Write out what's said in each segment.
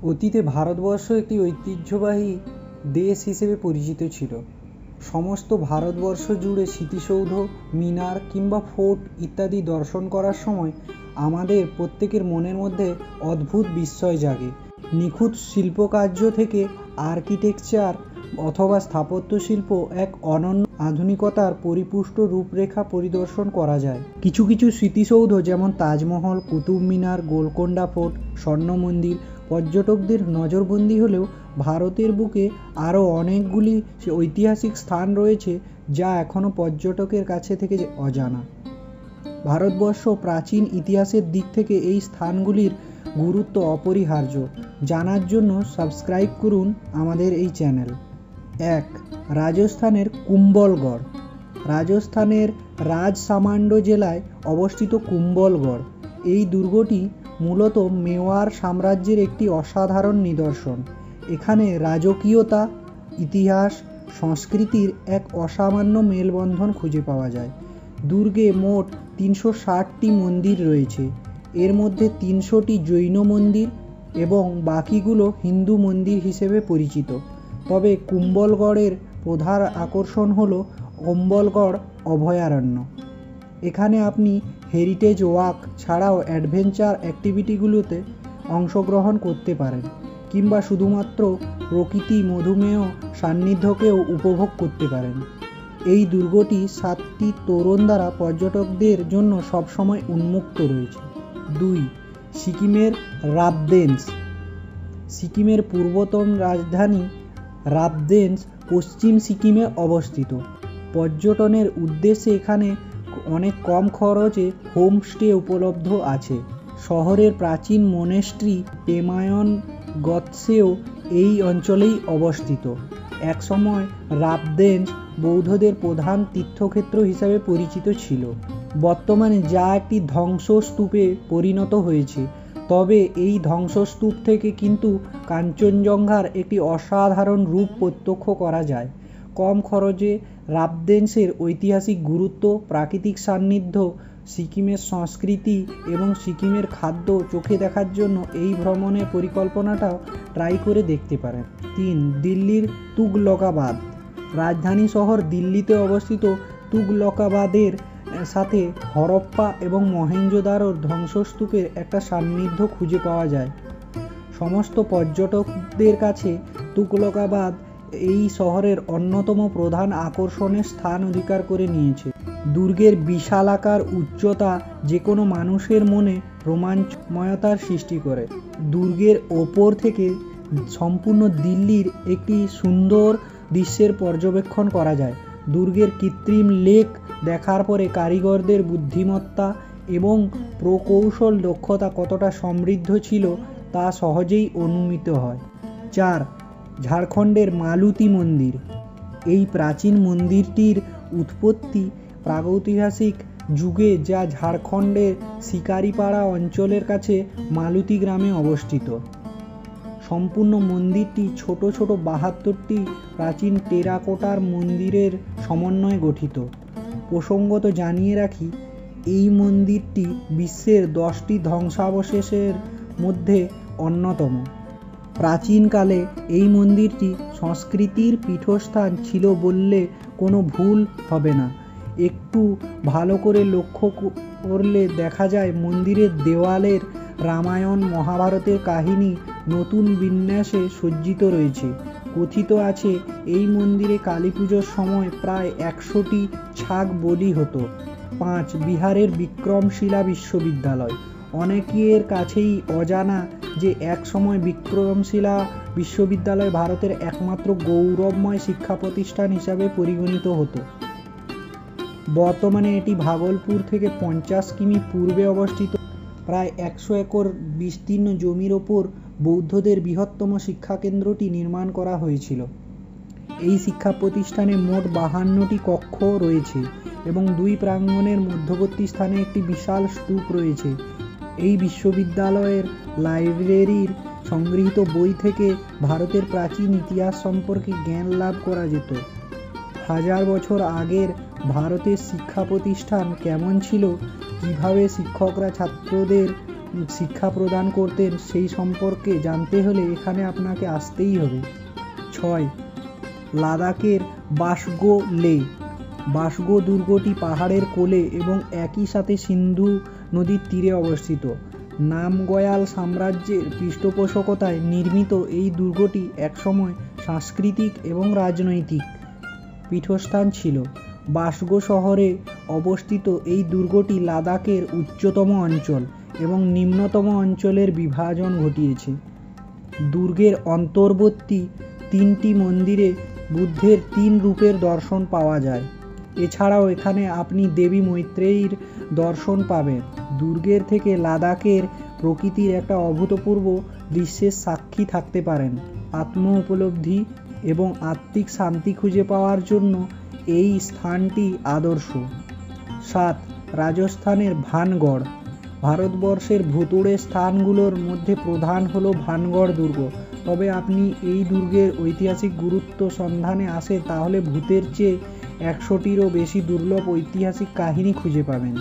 অতীতে ভারতবর্ষ একটি ঐতিহ্যবাহী দেশ হিসেবে পরিচিত ছিল। সমস্ত ভারতবর্ষ জুড়ে স্মৃতিসৌধ, মিনার কিংবা ফোর্ট ইত্যাদি দর্শন করার সময় আমাদের প্রত্যেকের মনের মধ্যে অদ্ভুত বিস্ময় জাগে। নিখুঁত শিল্পকার্য থেকে আর্কিটেকচার অথবা স্থাপত্য শিল্প এক অনন্য আধুনিকতার পরিপুষ্ট রূপরেখা পরিদর্শন করা যায়। কিছু কিছু স্মৃতিসৌধ যেমন তাজমহল, কুতুব মিনার, গোলকোন্ডা ফোর্ট, স্বর্ণ মন্দির পর্যটকদের নজরবন্দি হলেও ভারতের বুকে আরও অনেকগুলি ঐতিহাসিক স্থান রয়েছে যা এখনও পর্যটকের কাছে থেকে অজানা। ভারতবর্ষ প্রাচীন ইতিহাসের দিক থেকে এই স্থানগুলির গুরুত্ব অপরিহার্য। জানার জন্য সাবস্ক্রাইব করুন আমাদের এই চ্যানেল। 1. রাজস্থানের কুম্ভলগড়। রাজস্থানের রাজসামান্ড জেলায় অবস্থিত কুম্ভলগড় এই দুর্গটি মূলত মেওয়ার সাম্রাজ্যের একটি অসাধারণ নিদর্শন। এখানে রাজকীয়তা, ইতিহাস, সংস্কৃতির এক অসামান্য মেলবন্ধন খুঁজে পাওয়া যায়। দুর্গে মোট 360টি মন্দির রয়েছে। এর মধ্যে 300টি জৈন মন্দির এবং বাকিগুলো হিন্দু মন্দির হিসেবে পরিচিত। তবে কুম্ভলগড়ের প্রধান আকর্ষণ হল কুম্ভলগড় অভয়ারণ্য। এখানে আপনি হেরিটেজ ওয়াক ছাড়াও অ্যাডভেঞ্চার অ্যাক্টিভিটিগুলোতে অংশগ্রহণ করতে পারেন কিংবা শুধুমাত্র প্রকৃতি মধুমেহ সান্নিধ্যকেও উপভোগ করতে পারেন। এই দুর্গটি 7টি তোরণ দ্বারা পর্যটকদের জন্য সবসময় উন্মুক্ত রয়েছে। 2. সিকিমের রাবদেন্স। সিকিমের পূর্বতন রাজধানী রাবদেন্স পশ্চিম সিকিমে অবস্থিত। পর্যটনের উদ্দেশ্যে এখানে অনেক কম খরচে হোমস্টে উপলব্ধ আছে। শহরের প্রাচীন মনেস্ট্রি পেমায়ন গৎসেও এই অঞ্চলেই অবস্থিত। একসময় রাবদেন্স বৌদ্ধদের প্রধান তীর্থক্ষেত্র হিসাবে পরিচিত ছিল। বর্তমানে যা একটি ধ্বংসস্তূপে পরিণত হয়েছে। তবে এই ধ্বংসস্তূপ থেকে কিন্তু কাঞ্চনজঙ্ঘার একটি অসাধারণ রূপ প্রত্যক্ষ করা যায়। কম খরচে রাবদেন্সের ঐতিহাসিক গুরুত্ব, প্রাকৃতিক সান্নিধ্য, সিকিমের সংস্কৃতি এবং সিকিমের খাদ্য চোখে দেখার জন্য এই ভ্রমণের পরিকল্পনাটাও ট্রাই করে দেখতে পারেন। 3. দিল্লির তুগলকাবাদ। রাজধানী শহর দিল্লিতে অবস্থিত তুগলকাবাদের সাথে হরপ্পা এবং মহেঞ্জোদারোর ধ্বংসস্তূপের একটা সান্নিধ্য খুঁজে পাওয়া যায়। সমস্ত পর্যটকদের কাছে তুগলকাবাদ এই শহরের অন্যতম প্রধান আকর্ষণের স্থান অধিকার করে নিয়েছে। দুর্গের বিশালাকার উচ্চতা যে কোনো মানুষের মনে রোমাঞ্চময়তার সৃষ্টি করে। দুর্গের ওপর থেকে সম্পূর্ণ দিল্লির একটি সুন্দর দৃশ্যের পর্যবেক্ষণ করা যায়। দুর্গের কৃত্রিম লেক দেখার পরে কারিগরদের বুদ্ধিমত্তা এবং প্রকৌশল দক্ষতা কতটা সমৃদ্ধ ছিল তা সহজেই অনুমিত হয়। 4. ঝাড়খণ্ডের মালতী মন্দির। এই প্রাচীন মন্দিরটির উৎপত্তি প্রাগৈতিহাসিক যুগে, যা ঝাড়খণ্ডের শিকারিপাড়া অঞ্চলের কাছে মালতী গ্রামে অবস্থিত। সম্পূর্ণ মন্দিরটি ছোট ছোট 72টি প্রাচীন টেরাকোটার মন্দিরের সমন্বয়ে গঠিত। প্রসঙ্গত জানিয়ে রাখি, এই মন্দিরটি বিশ্বের 10টি ধ্বংসাবশেষের মধ্যে অন্যতম। প্রাচীনকালে এই মন্দিরটি সংস্কৃতির পীঠস্থান ছিল বললে কোনো ভুল হবে না। একটু ভালো করে লক্ষ্য করলে দেখা যায় মন্দিরের দেওয়ালের রামায়ণ মহাভারতের কাহিনী নতুন বিন্যাসে সজ্জিত রয়েছে। কথিত আছে এই মন্দিরে কালী পুজোর সময় প্রায় 100টি ছাগ বলি হতো। 5. বিহারের বিক্রমশিলা বিশ্ববিদ্যালয়। অনেকের কাছেই অজানা যে এক সময় বিক্রমশিলা বিশ্ববিদ্যালয় ভারতের একমাত্র গৌরবময় শিক্ষা প্রতিষ্ঠান হিসাবে পরিগণিত হতো। বর্তমানে এটি ভাগলপুর থেকে 50 কিমি পূর্বে অবস্থিত। প্রায় 100 একর বিস্তীর্ণ জমির ওপর বৌদ্ধদের বৃহত্তম শিক্ষাকেন্দ্রটি নির্মাণ করা হয়েছিল। এই শিক্ষা প্রতিষ্ঠানে মোট 52টি কক্ষ রয়েছে এবং 2 প্রাঙ্গণের মধ্যবর্তী স্থানে একটি বিশাল স্তূপ রয়েছে। এই বিশ্ববিদ্যালয়ের লাইব্রেরির সংগৃহীত বই থেকে ভারতের প্রাচীন ইতিহাস সম্পর্কে জ্ঞান লাভ করা যেত। 1000 বছর আগের ভারতের শিক্ষা প্রতিষ্ঠান কেমন ছিল, কিভাবে শিক্ষকরা ছাত্রদের শিক্ষা প্রদান করতেন সেই সম্পর্কে জানতে হলে এখানে আপনাকে আসতেই হবে। 6. লাদাখের বাসগো লে। বাসগো দুর্গটি পাহাড়ের কোলে এবং একই সাথে সিন্ধু নদীর তীরে অবস্থিত। নামগয়াল সাম্রাজ্যের পৃষ্ঠপোষকতায় নির্মিত এই দুর্গটি একসময় সাংস্কৃতিক এবং রাজনৈতিক পীঠস্থান ছিল। বাসগো শহরে অবস্থিত এই দুর্গটি লাদাখের উচ্চতম অঞ্চল এবং নিম্নতম অঞ্চলের বিভাজন ঘটিয়েছে। দুর্গের অন্তর্বর্তী 3টি মন্দিরে বুদ্ধের 3 রূপের দর্শন পাওয়া যায়। এছাড়াও এখানে আপনি দেবী মৈত্রেয়ীর দর্শন পাবেন। দুর্গের থেকে লাদাখের প্রকৃতির একটা অভূতপূর্ব দৃশ্যের সাক্ষী থাকতে পারেন। আত্ম উপলব্ধি এবং আত্মিক শান্তি খুঁজে পাওয়ার জন্য এই স্থানটি আদর্শ। 7. রাজস্থানের ভানগড়। ভারতবর্ষের ভুতুড়ে স্থানগুলোর মধ্যে প্রধান হলো ভানগড় দুর্গ। তবে আপনি এই দুর্গের ঐতিহাসিক গুরুত্ব সন্ধানে আসেন তাহলে ভূতের চেয়ে 100টিরও বেশি দুর্লভ ঐতিহাসিক কাহিনী খুঁজে পাবেন।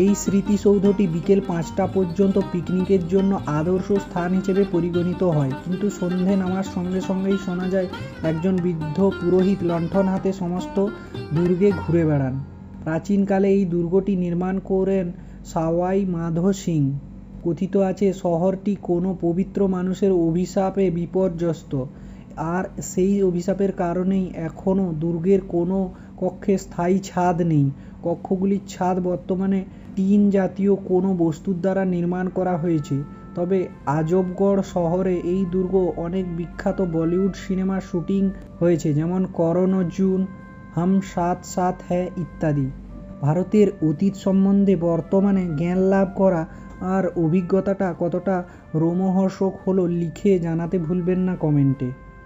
এই স্মৃতিসৌধটি বিকেল 5টা পর্যন্ত পিকনিকের জন্য আদর্শ স্থান হিসেবে পরিগণিত হয়, কিন্তু সন্ধে নামার সঙ্গে সঙ্গেই শোনা যায় একজন বৃদ্ধ পুরোহিত লণ্ঠন হাতে সমস্ত দুর্গে ঘুরে বেড়ান। প্রাচীনকালে এই দুর্গটি নির্মাণ করেন সাওয়াই মাধো সিং। কথিত আছে শহরটি কোনো পবিত্র মানুষের অভিশাপে বিপর্যস্ত, আর সেই অভিশাপের কারণেই এখনও দুর্গের কোনো কক্ষে স্থায়ী ছাদ নেই। কক্ষগুলির ছাদ বর্তমানে টিন জাতীয় কোনো বস্তুর দ্বারা নির্মাণ করা হয়েছে। তবে আজবগড় শহরে এই দুর্গ অনেক বিখ্যাত বলিউড সিনেমার শুটিং হয়েছে, যেমন করণ অর্জুন, হাম সাথ সাথ হ্যায় ইত্যাদি। ভারতের অতীত সম্বন্ধে বর্তমানে জ্ঞান লাভ করা আর অভিজ্ঞতাটা কতটা রোমহর্ষক হলো লিখে জানাতে ভুলবেন না কমেন্টে।